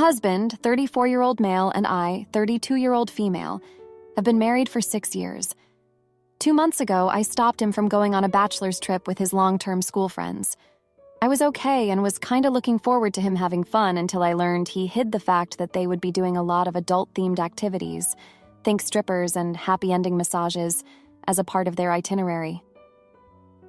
husband, 34-year-old male, and I, 32-year-old female, have been married for 6 years. 2 months ago, I stopped him from going on a bachelor's trip with his long-term school friends. I was okay and was kinda looking forward to him having fun until I learned he hid the fact that they would be doing a lot of adult-themed activities, think strippers and happy ending massages, as a part of their itinerary.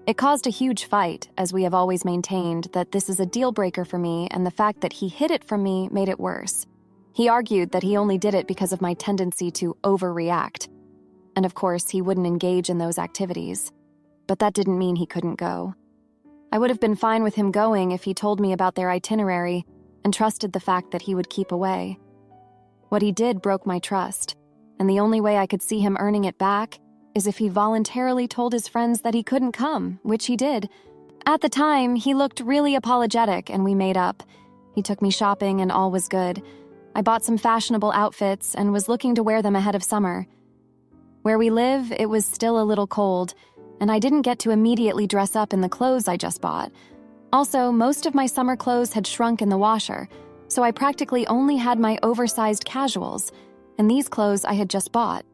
It caused a huge fight, as we have always maintained that this is a deal-breaker for me, and the fact that he hid it from me made it worse. He argued that he only did it because of my tendency to overreact. And of course, he wouldn't engage in those activities. But that didn't mean he couldn't go. I would have been fine with him going if he told me about their itinerary and trusted the fact that he would keep away. What he did broke my trust, and the only way I could see him earning it back is if he voluntarily told his friends that he couldn't come, which he did. At the time, he looked really apologetic and we made up. He took me shopping and all was good. I bought some fashionable outfits and was looking to wear them ahead of summer. Where we live, it was still a little cold, and I didn't get to immediately dress up in the clothes I just bought. Also, most of my summer clothes had shrunk in the washer, so I practically only had my oversized casuals, and these clothes I had just bought.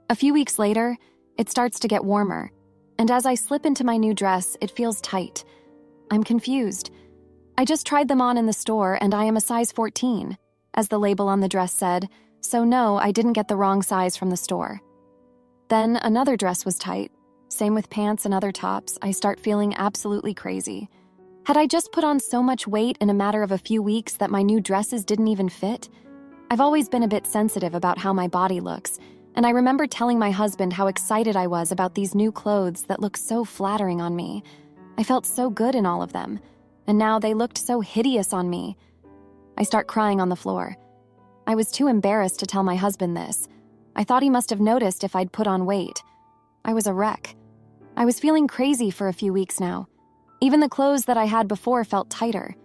A few weeks later, it starts to get warmer, and as I slip into my new dress, it feels tight. I'm confused. I just tried them on in the store, and I am a size 14, as the label on the dress said, so no, I didn't get the wrong size from the store. Then another dress was tight. Same with pants and other tops. I start feeling absolutely crazy. Had I just put on so much weight in a matter of a few weeks that my new dresses didn't even fit? I've always been a bit sensitive about how my body looks, and I remember telling my husband how excited I was about these new clothes that look so flattering on me. I felt so good in all of them, and now they looked so hideous on me. I start crying on the floor. I was too embarrassed to tell my husband this. I thought he must have noticed if I'd put on weight. I was a wreck. I was feeling crazy for a few weeks now. Even the clothes that I had before felt tighter.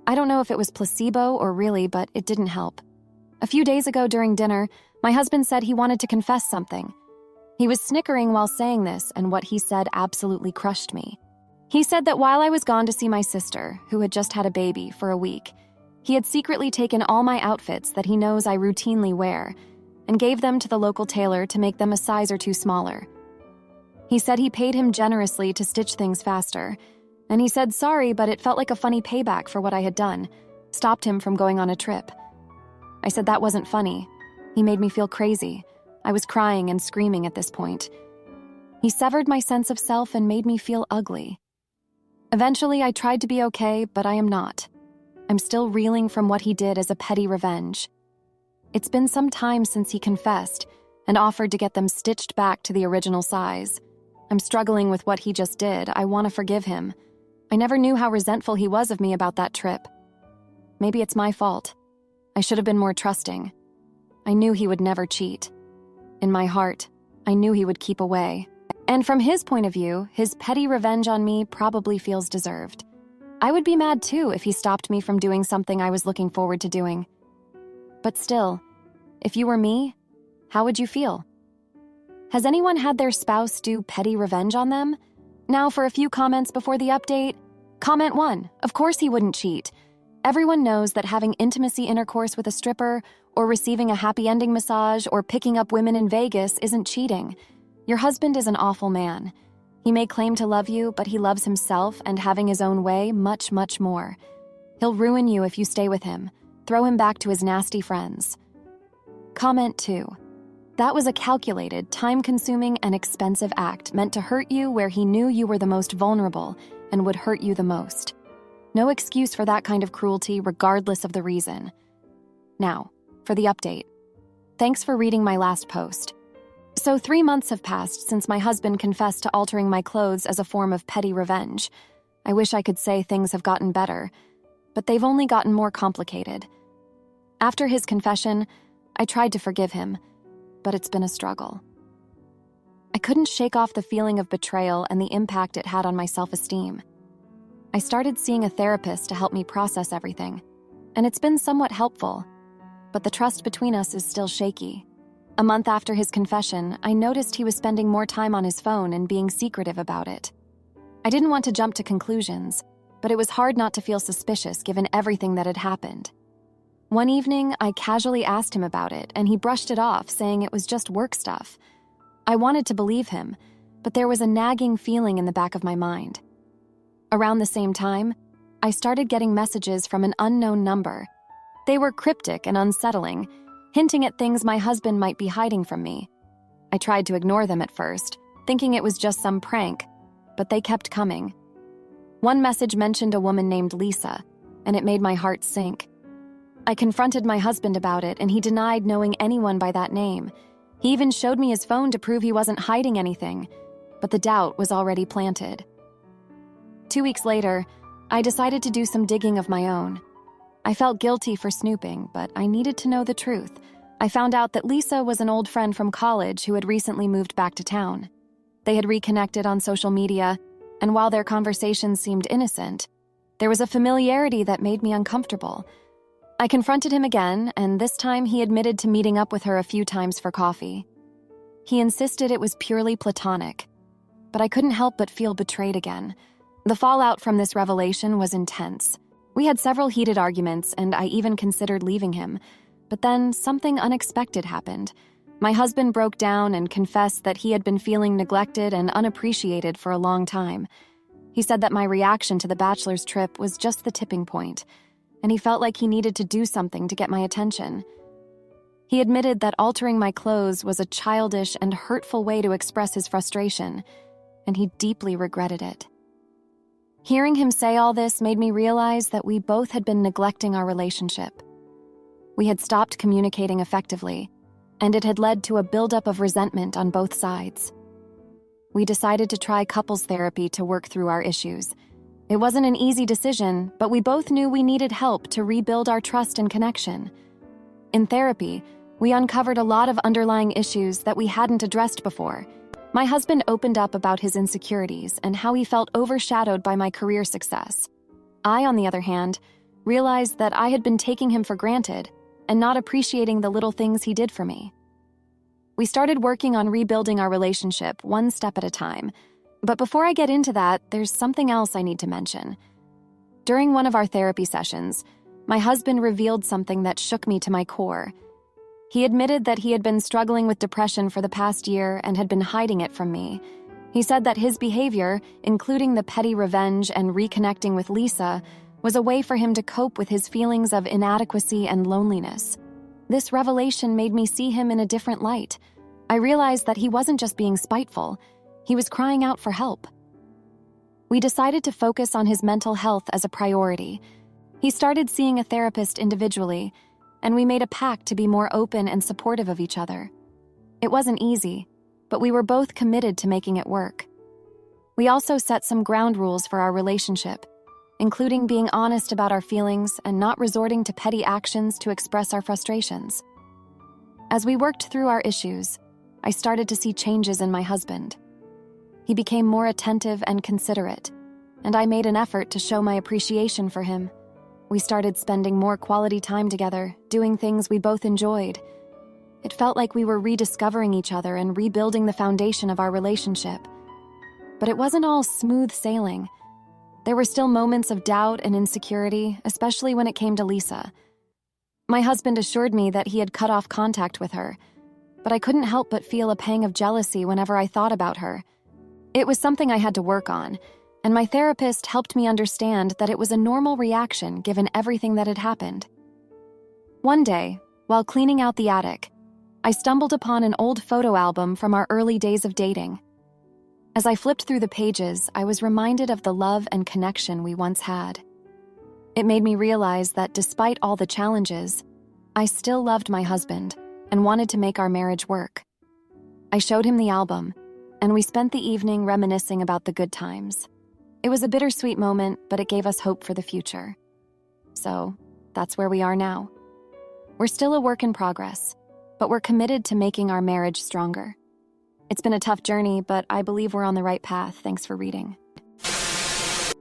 I don't know if it was placebo or really, but it didn't help. A few days ago during dinner, my husband said he wanted to confess something. He was snickering while saying this, and what he said absolutely crushed me. He said that while I was gone to see my sister, who had just had a baby, for a week, he had secretly taken all my outfits that he knows I routinely wear and gave them to the local tailor to make them a size or two smaller. He said he paid him generously to stitch things faster, and he said sorry, but it felt like a funny payback for what I had done, stopped him from going on a trip. I said that wasn't funny. He made me feel crazy. I was crying and screaming at this point. He severed my sense of self and made me feel ugly. Eventually, I tried to be okay, but I am not. I'm still reeling from what he did as a petty revenge. It's been some time since he confessed and offered to get them stitched back to the original size. I'm struggling with what he just did. I want to forgive him. I never knew how resentful he was of me about that trip. Maybe it's my fault. I should have been more trusting. I knew he would never cheat. In my heart, I knew he would keep away. And from his point of view, his petty revenge on me probably feels deserved. I would be mad too if he stopped me from doing something I was looking forward to doing. But still, if you were me, how would you feel? Has anyone had their spouse do petty revenge on them? Now for a few comments before the update. Comment 1, of course he wouldn't cheat. Everyone knows that having intimacy intercourse with a stripper, or receiving a happy ending massage, or picking up women in Vegas isn't cheating. Your husband is an awful man. He may claim to love you, but he loves himself and having his own way much, much more. He'll ruin you if you stay with him. Throw him back to his nasty friends. Comment 2. That was a calculated, time-consuming, and expensive act meant to hurt you where he knew you were the most vulnerable and would hurt you the most. No excuse for that kind of cruelty, regardless of the reason. Now, for the update. Thanks for reading my last post. So 3 months have passed since my husband confessed to altering my clothes as a form of petty revenge. I wish I could say things have gotten better, but they've only gotten more complicated. After his confession, I tried to forgive him, but it's been a struggle. I couldn't shake off the feeling of betrayal and the impact it had on my self-esteem. I started seeing a therapist to help me process everything, and it's been somewhat helpful, but the trust between us is still shaky. A month after his confession, I noticed he was spending more time on his phone and being secretive about it. I didn't want to jump to conclusions, but it was hard not to feel suspicious given everything that had happened. One evening, I casually asked him about it, and he brushed it off, saying it was just work stuff. I wanted to believe him, but there was a nagging feeling in the back of my mind. Around the same time, I started getting messages from an unknown number. They were cryptic and unsettling, hinting at things my husband might be hiding from me. I tried to ignore them at first, thinking it was just some prank, but they kept coming. One message mentioned a woman named Lisa, and it made my heart sink. I confronted my husband about it, and he denied knowing anyone by that name. He even showed me his phone to prove he wasn't hiding anything, but the doubt was already planted. 2 weeks later, I decided to do some digging of my own. I felt guilty for snooping, but I needed to know the truth. I found out that Lisa was an old friend from college who had recently moved back to town. They had reconnected on social media, and while their conversations seemed innocent, there was a familiarity that made me uncomfortable. I confronted him again, and this time he admitted to meeting up with her a few times for coffee. He insisted it was purely platonic, but I couldn't help but feel betrayed again. The fallout from this revelation was intense. We had several heated arguments, and I even considered leaving him. But then something unexpected happened. My husband broke down and confessed that he had been feeling neglected and unappreciated for a long time. He said that my reaction to the bachelor's trip was just the tipping point, and he felt like he needed to do something to get my attention. He admitted that altering my clothes was a childish and hurtful way to express his frustration, and he deeply regretted it. Hearing him say all this made me realize that we both had been neglecting our relationship. We had stopped communicating effectively, and it had led to a buildup of resentment on both sides. We decided to try couples therapy to work through our issues. It wasn't an easy decision, but we both knew we needed help to rebuild our trust and connection. In therapy, we uncovered a lot of underlying issues that we hadn't addressed before. My husband opened up about his insecurities and how he felt overshadowed by my career success. I, on the other hand, realized that I had been taking him for granted and not appreciating the little things he did for me. We started working on rebuilding our relationship one step at a time. But before I get into that, there's something else I need to mention. During one of our therapy sessions, my husband revealed something that shook me to my core. He admitted that he had been struggling with depression for the past year and had been hiding it from me. He said that his behavior, including the petty revenge and reconnecting with Lisa, was a way for him to cope with his feelings of inadequacy and loneliness. This revelation made me see him in a different light. I realized that he wasn't just being spiteful, he was crying out for help. We decided to focus on his mental health as a priority. He started seeing a therapist individually, and we made a pact to be more open and supportive of each other. It wasn't easy, but we were both committed to making it work. We also set some ground rules for our relationship, including being honest about our feelings and not resorting to petty actions to express our frustrations. As we worked through our issues, I started to see changes in my husband. He became more attentive and considerate, and I made an effort to show my appreciation for him. We started spending more quality time together, doing things we both enjoyed. It felt like we were rediscovering each other and rebuilding the foundation of our relationship. But it wasn't all smooth sailing. There were still moments of doubt and insecurity, especially when it came to Lisa. My husband assured me that he had cut off contact with her, but I couldn't help but feel a pang of jealousy whenever I thought about her. It was something I had to work on, and my therapist helped me understand that it was a normal reaction given everything that had happened. One day, while cleaning out the attic, I stumbled upon an old photo album from our early days of dating. As I flipped through the pages, I was reminded of the love and connection we once had. It made me realize that despite all the challenges, I still loved my husband and wanted to make our marriage work. I showed him the album, and we spent the evening reminiscing about the good times. It was a bittersweet moment, but it gave us hope for the future. So, that's where we are now. We're still a work in progress, but we're committed to making our marriage stronger. It's been a tough journey, but I believe we're on the right path. Thanks for reading.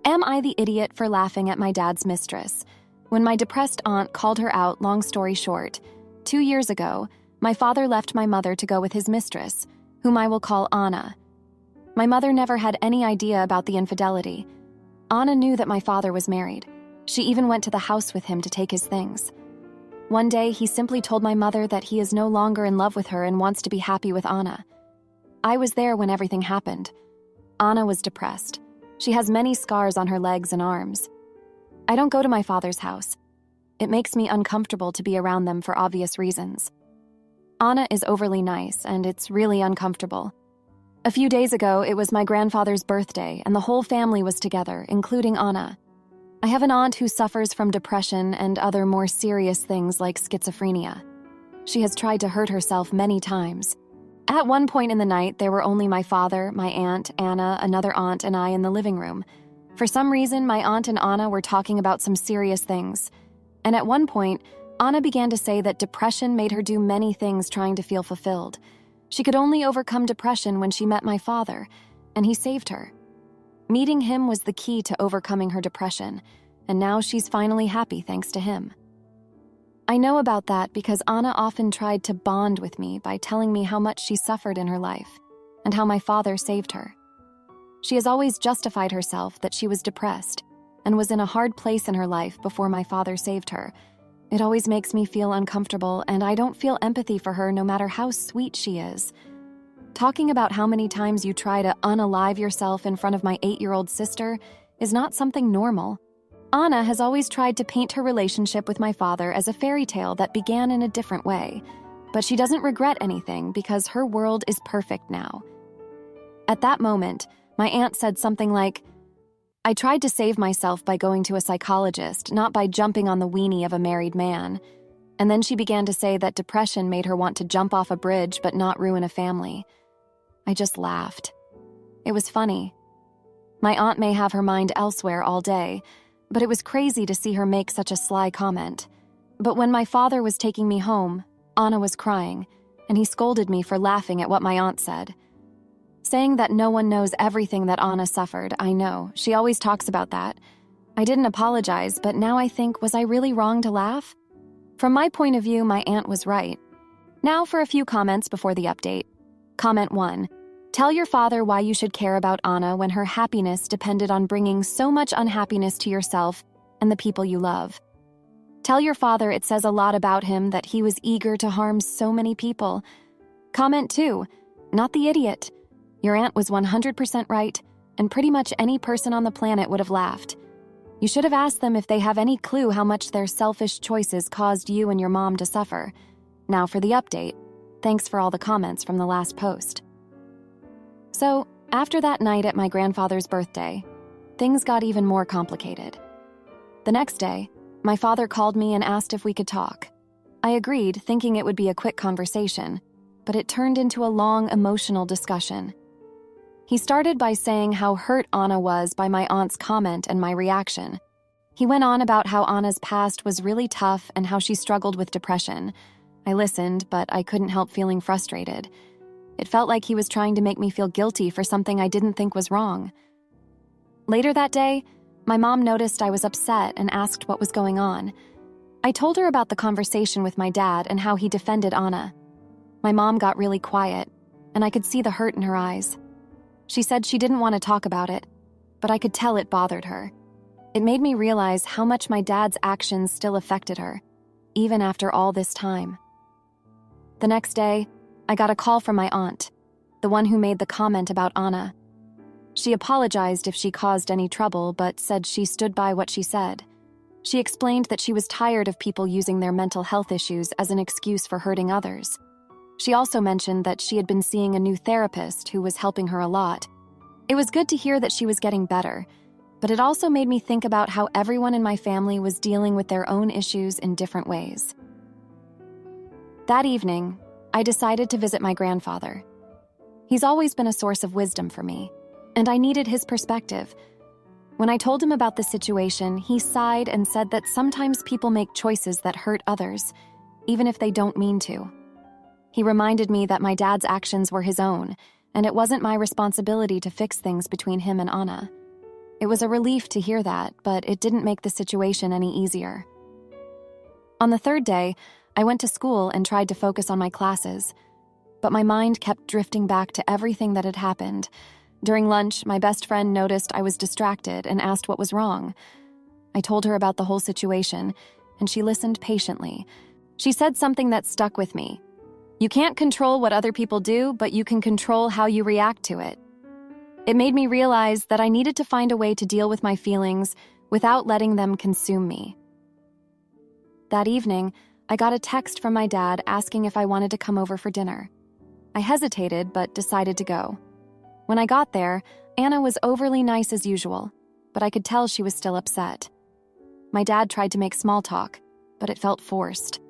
Am I the idiot for laughing at my dad's mistress? When my depressed aunt called her out, long story short, 2 years ago, my father left my mother to go with his mistress, whom I will call Anna. My mother never had any idea about the infidelity. Anna knew that my father was married. She even went to the house with him to take his things. One day, he simply told my mother that he is no longer in love with her and wants to be happy with Anna. I was there when everything happened. Anna was depressed. She has many scars on her legs and arms. I don't go to my father's house. It makes me uncomfortable to be around them for obvious reasons. Anna is overly nice, and it's really uncomfortable. A few days ago, it was my grandfather's birthday, and the whole family was together, including Anna. I have an aunt who suffers from depression and other more serious things like schizophrenia. She has tried to hurt herself many times. At one point in the night, there were only my father, my aunt, Anna, another aunt, and I in the living room. For some reason, my aunt and Anna were talking about some serious things. And at one point, Anna began to say that depression made her do many things trying to feel fulfilled. She could only overcome depression when she met my father, and he saved her. Meeting him was the key to overcoming her depression, and now she's finally happy thanks to him. I know about that because Anna often tried to bond with me by telling me how much she suffered in her life and how my father saved her. She has always justified herself that she was depressed and was in a hard place in her life before my father saved her. It always makes me feel uncomfortable, and I don't feel empathy for her no matter how sweet she is. Talking about how many times you try to unalive yourself in front of my 8-year-old sister is not something normal. Anna has always tried to paint her relationship with my father as a fairy tale that began in a different way, but she doesn't regret anything because her world is perfect now. At that moment, my aunt said something like, "I tried to save myself by going to a psychologist, not by jumping on the weenie of a married man." And then she began to say that depression made her want to jump off a bridge but not ruin a family. I just laughed. It was funny. My aunt may have her mind elsewhere all day, but it was crazy to see her make such a sly comment. But when my father was taking me home, Anna was crying, and he scolded me for laughing at what my aunt said. Saying that no one knows everything that Anna suffered, I know. She always talks about that. I didn't apologize, but now I think, was I really wrong to laugh? From my point of view, my aunt was right. Now for a few comments before the update. Comment 1. Tell your father why you should care about Anna when her happiness depended on bringing so much unhappiness to yourself and the people you love. Tell your father it says a lot about him that he was eager to harm so many people. Comment 2. Not the idiot. Your aunt was 100% right, and pretty much any person on the planet would have laughed. You should have asked them if they have any clue how much their selfish choices caused you and your mom to suffer. Now for the update. Thanks for all the comments from the last post. So, after that night at my grandfather's birthday, things got even more complicated. The next day, my father called me and asked if we could talk. I agreed, thinking it would be a quick conversation, but it turned into a long, emotional discussion. He started by saying how hurt Anna was by my aunt's comment and my reaction. He went on about how Anna's past was really tough and how she struggled with depression. I listened, but I couldn't help feeling frustrated. It felt like he was trying to make me feel guilty for something I didn't think was wrong. Later that day, my mom noticed I was upset and asked what was going on. I told her about the conversation with my dad and how he defended Anna. My mom got really quiet, and I could see the hurt in her eyes. She said she didn't want to talk about it, but I could tell it bothered her. It made me realize how much my dad's actions still affected her, even after all this time. The next day, I got a call from my aunt, the one who made the comment about Anna. She apologized if she caused any trouble, but said she stood by what she said. She explained that she was tired of people using their mental health issues as an excuse for hurting others. She also mentioned that she had been seeing a new therapist who was helping her a lot. It was good to hear that she was getting better, but it also made me think about how everyone in my family was dealing with their own issues in different ways. That evening, I decided to visit my grandfather. He's always been a source of wisdom for me, and I needed his perspective. When I told him about the situation, he sighed and said that sometimes people make choices that hurt others, even if they don't mean to. He reminded me that my dad's actions were his own, and it wasn't my responsibility to fix things between him and Anna. It was a relief to hear that, but it didn't make the situation any easier. On the third day, I went to school and tried to focus on my classes, but my mind kept drifting back to everything that had happened. During lunch, my best friend noticed I was distracted and asked what was wrong. I told her about the whole situation, and she listened patiently, She said something that stuck with me. You can't control what other people do, but you can control how you react to it. It made me realize that I needed to find a way to deal with my feelings without letting them consume me. That evening, I got a text from my dad asking if I wanted to come over for dinner. I hesitated, but decided to go. When I got there, Anna was overly nice as usual, but I could tell she was still upset. My dad tried to make small talk, but it felt forced.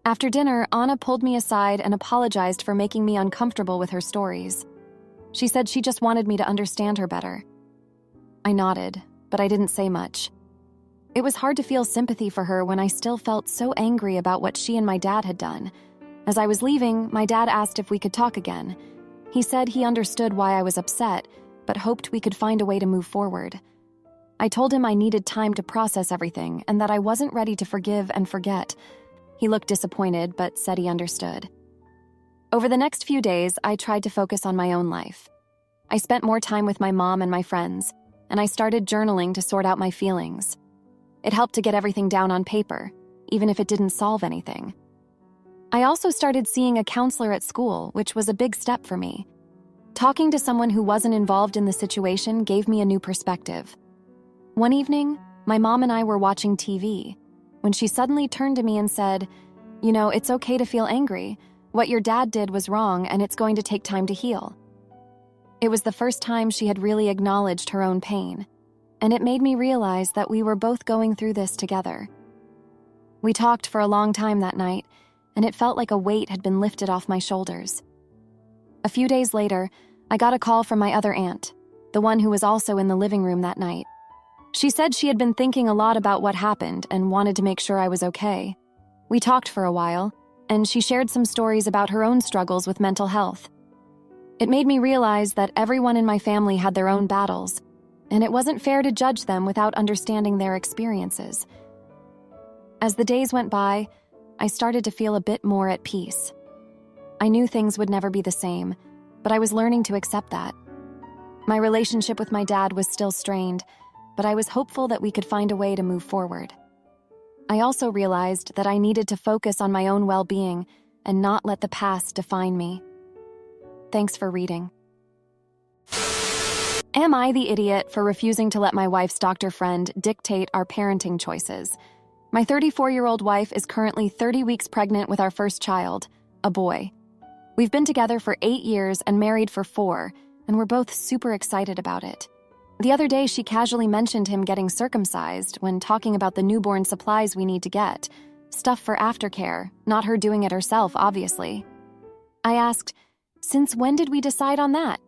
After dinner, Anna pulled me aside and apologized for making me uncomfortable with her stories. She said she just wanted me to understand her better. I nodded, but I didn't say much. It was hard to feel sympathy for her when I still felt so angry about what she and my dad had done. As I was leaving, my dad asked if we could talk again. He said he understood why I was upset, but hoped we could find a way to move forward. I told him I needed time to process everything and that I wasn't ready to forgive and forget. He looked disappointed, but said he understood. Over the next few days, I tried to focus on my own life. I spent more time with my mom and my friends, and I started journaling to sort out my feelings. It helped to get everything down on paper, even if it didn't solve anything. I also started seeing a counselor at school, which was a big step for me. Talking to someone who wasn't involved in the situation gave me a new perspective. One evening, my mom and I were watching TV, when she suddenly turned to me and said, "You know, it's okay to feel angry. What your dad did was wrong, and it's going to take time to heal." It was the first time she had really acknowledged her own pain, and it made me realize that we were both going through this together. We talked for a long time that night, and it felt like a weight had been lifted off my shoulders. A few days later, I got a call from my other aunt, the one who was also in the living room that night. She said she had been thinking a lot about what happened and wanted to make sure I was okay. We talked for a while, and she shared some stories about her own struggles with mental health. It made me realize that everyone in my family had their own battles, and it wasn't fair to judge them without understanding their experiences. As the days went by, I started to feel a bit more at peace. I knew things would never be the same, but I was learning to accept that. My relationship with my dad was still strained, but I was hopeful that we could find a way to move forward. I also realized that I needed to focus on my own well-being and not let the past define me. Thanks for reading. Am I the idiot for refusing to let my wife's doctor friend dictate our parenting choices? My 34-year-old wife is currently 30 weeks pregnant with our first child, a boy. We've been together for 8 years and married for 4, and we're both super excited about it. The other day, she casually mentioned him getting circumcised when talking about the newborn supplies we need to get. Stuff for aftercare, not her doing it herself, obviously. I asked, "Since when did we decide on that?"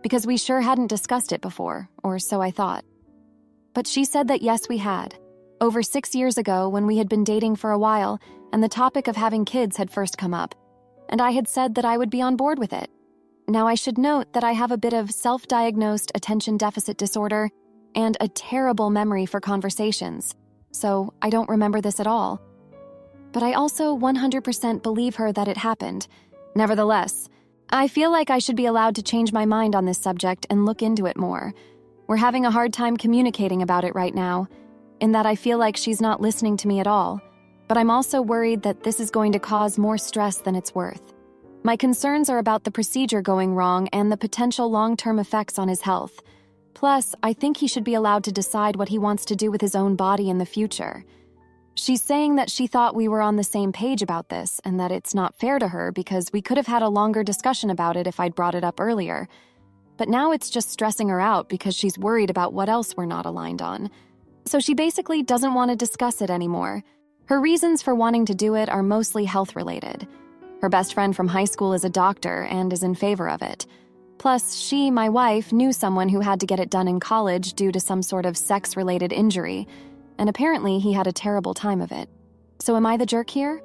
Because we sure hadn't discussed it before, or so I thought. But she said that yes, we had. Over 6 years ago, when we had been dating for a while, and the topic of having kids had first come up, and I had said that I would be on board with it. Now, I should note that I have a bit of self-diagnosed attention deficit disorder and a terrible memory for conversations, so I don't remember this at all. But I also 100% believe her that it happened. Nevertheless, I feel like I should be allowed to change my mind on this subject and look into it more. We're having a hard time communicating about it right now, in that I feel like she's not listening to me at all, but I'm also worried that this is going to cause more stress than it's worth. My concerns are about the procedure going wrong and the potential long-term effects on his health. Plus, I think he should be allowed to decide what he wants to do with his own body in the future. She's saying that she thought we were on the same page about this and that it's not fair to her because we could have had a longer discussion about it if I'd brought it up earlier. But now it's just stressing her out because she's worried about what else we're not aligned on. So she basically doesn't want to discuss it anymore. Her reasons for wanting to do it are mostly health-related. Her best friend from high school is a doctor and is in favor of it. Plus, she, my wife, knew someone who had to get it done in college due to some sort of sex-related injury, and apparently he had a terrible time of it. So am I the jerk here?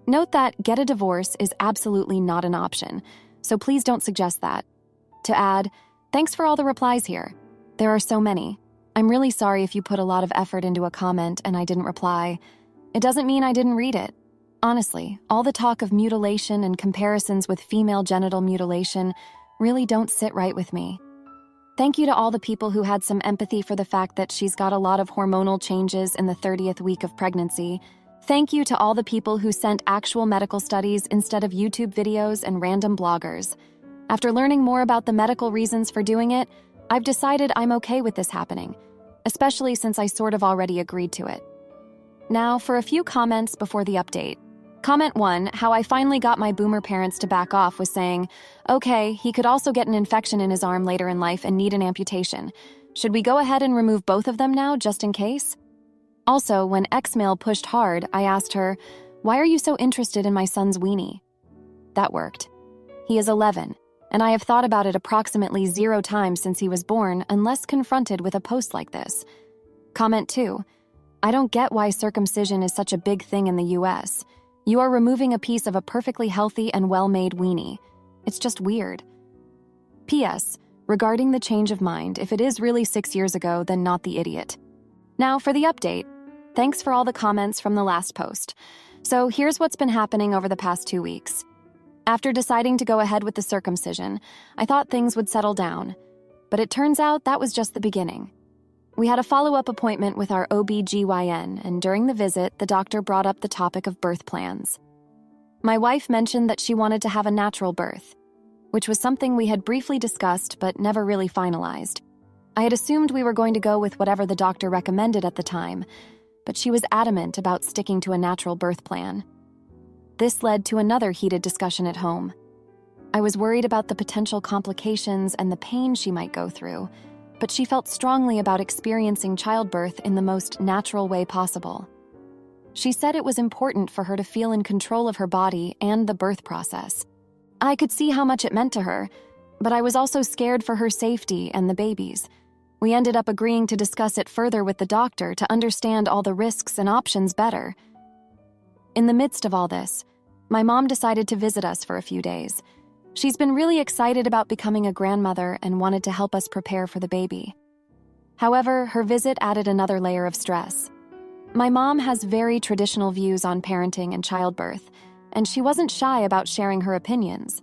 Note that get a divorce is absolutely not an option, so please don't suggest that. To add, thanks for all the replies here. There are so many. I'm really sorry if you put a lot of effort into a comment and I didn't reply. It doesn't mean I didn't read it. Honestly, all the talk of mutilation and comparisons with female genital mutilation really don't sit right with me. Thank you to all the people who had some empathy for the fact that she's got a lot of hormonal changes in the 30th week of pregnancy. Thank you to all the people who sent actual medical studies instead of YouTube videos and random bloggers. After learning more about the medical reasons for doing it, I've decided I'm okay with this happening, especially since I sort of already agreed to it. Now, for a few comments before the update. Comment 1, how I finally got my boomer parents to back off, was saying, okay, he could also get an infection in his arm later in life and need an amputation. Should we go ahead and remove both of them now, just in case? Also, when X-Mail pushed hard, I asked her, why are you so interested in my son's weenie? That worked. He is 11, and I have thought about it approximately 0 times since he was born unless confronted with a post like this. Comment 2, I don't get why circumcision is such a big thing in the US. You are removing a piece of a perfectly healthy and well-made weenie. It's just weird. P.S. Regarding the change of mind, if it is really 6 years ago, then not the idiot. Now for the update. Thanks for all the comments from the last post. So here's what's been happening over the past 2 weeks. After deciding to go ahead with the circumcision, I thought things would settle down. But it turns out that was just the beginning. We had a follow-up appointment with our OB/GYN, and during the visit, the doctor brought up the topic of birth plans. My wife mentioned that she wanted to have a natural birth, which was something we had briefly discussed but never really finalized. I had assumed we were going to go with whatever the doctor recommended at the time, but she was adamant about sticking to a natural birth plan. This led to another heated discussion at home. I was worried about the potential complications and the pain she might go through, but she felt strongly about experiencing childbirth in the most natural way possible. She said it was important for her to feel in control of her body and the birth process. I could see how much it meant to her, but I was also scared for her safety and the baby's. We ended up agreeing to discuss it further with the doctor to understand all the risks and options better. In the midst of all this, my mom decided to visit us for a few days. She's been really excited about becoming a grandmother and wanted to help us prepare for the baby. However, her visit added another layer of stress. My mom has very traditional views on parenting and childbirth, and she wasn't shy about sharing her opinions.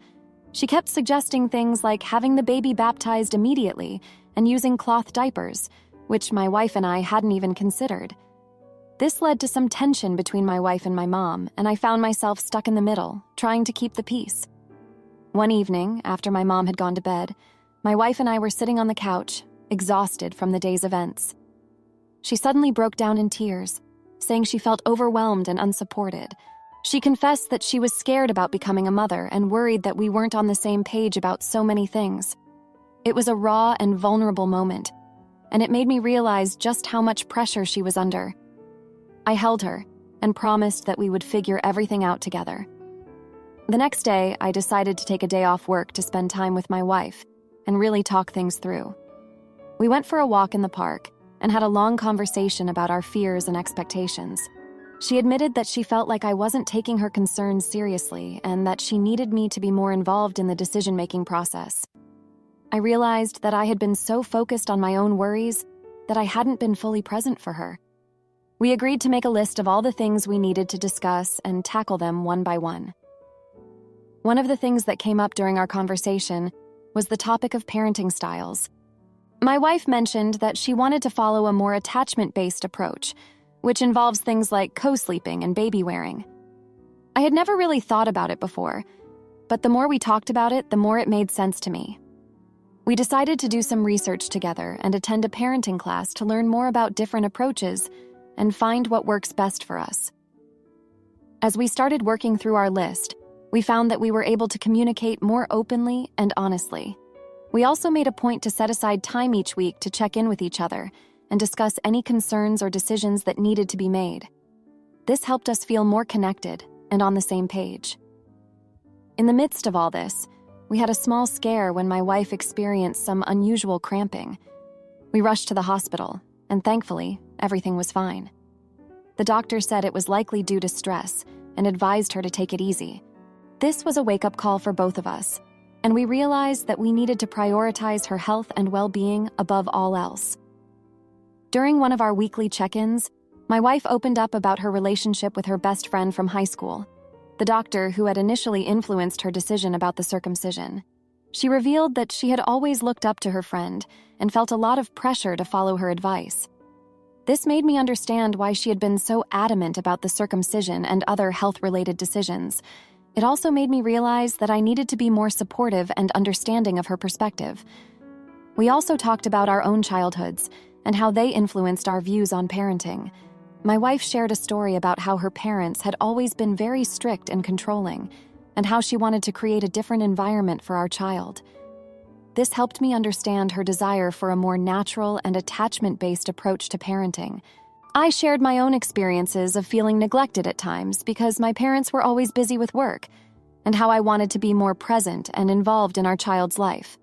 She kept suggesting things like having the baby baptized immediately and using cloth diapers, which my wife and I hadn't even considered. This led to some tension between my wife and my mom, and I found myself stuck in the middle, trying to keep the peace. One evening, after my mom had gone to bed, my wife and I were sitting on the couch, exhausted from the day's events. She suddenly broke down in tears, saying she felt overwhelmed and unsupported. She confessed that she was scared about becoming a mother and worried that we weren't on the same page about so many things. It was a raw and vulnerable moment, and it made me realize just how much pressure she was under. I held her and promised that we would figure everything out together. The next day, I decided to take a day off work to spend time with my wife and really talk things through. We went for a walk in the park and had a long conversation about our fears and expectations. She admitted that she felt like I wasn't taking her concerns seriously and that she needed me to be more involved in the decision-making process. I realized that I had been so focused on my own worries that I hadn't been fully present for her. We agreed to make a list of all the things we needed to discuss and tackle them one by one. One of the things that came up during our conversation was the topic of parenting styles. My wife mentioned that she wanted to follow a more attachment-based approach, which involves things like co-sleeping and baby wearing. I had never really thought about it before, but the more we talked about it, the more it made sense to me. We decided to do some research together and attend a parenting class to learn more about different approaches and find what works best for us. As we started working through our list, we found that we were able to communicate more openly and honestly. We also made a point to set aside time each week to check in with each other and discuss any concerns or decisions that needed to be made. This helped us feel more connected and on the same page. In the midst of all this, we had a small scare when my wife experienced some unusual cramping. We rushed to the hospital, and thankfully, everything was fine. The doctor said it was likely due to stress and advised her to take it easy. This was a wake-up call for both of us, and we realized that we needed to prioritize her health and well-being above all else. During one of our weekly check-ins, my wife opened up about her relationship with her best friend from high school, the doctor who had initially influenced her decision about the circumcision. She revealed that she had always looked up to her friend and felt a lot of pressure to follow her advice. This made me understand why she had been so adamant about the circumcision and other health-related decisions. It also made me realize that I needed to be more supportive and understanding of her perspective. We also talked about our own childhoods and how they influenced our views on parenting. My wife shared a story about how her parents had always been very strict and controlling, and how she wanted to create a different environment for our child. This helped me understand her desire for a more natural and attachment-based approach to parenting. I shared my own experiences of feeling neglected at times because my parents were always busy with work, and how I wanted to be more present and involved in our child's life.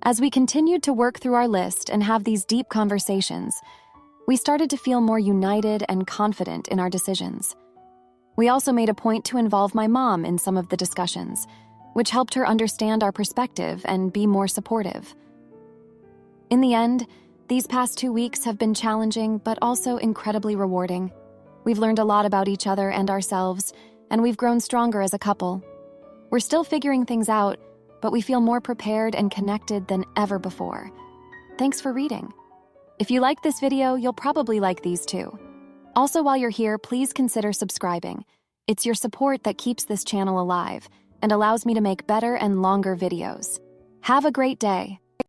As we continued to work through our list and have these deep conversations, we started to feel more united and confident in our decisions. We also made a point to involve my mom in some of the discussions, which helped her understand our perspective and be more supportive. In the end, these past 2 weeks have been challenging but also incredibly rewarding. We've learned a lot about each other and ourselves, and we've grown stronger as a couple. We're still figuring things out, but we feel more prepared and connected than ever before. Thanks for reading. If you like this video, you'll probably like these too. Also, while you're here, please consider subscribing. It's your support that keeps this channel alive and allows me to make better and longer videos. Have a great day.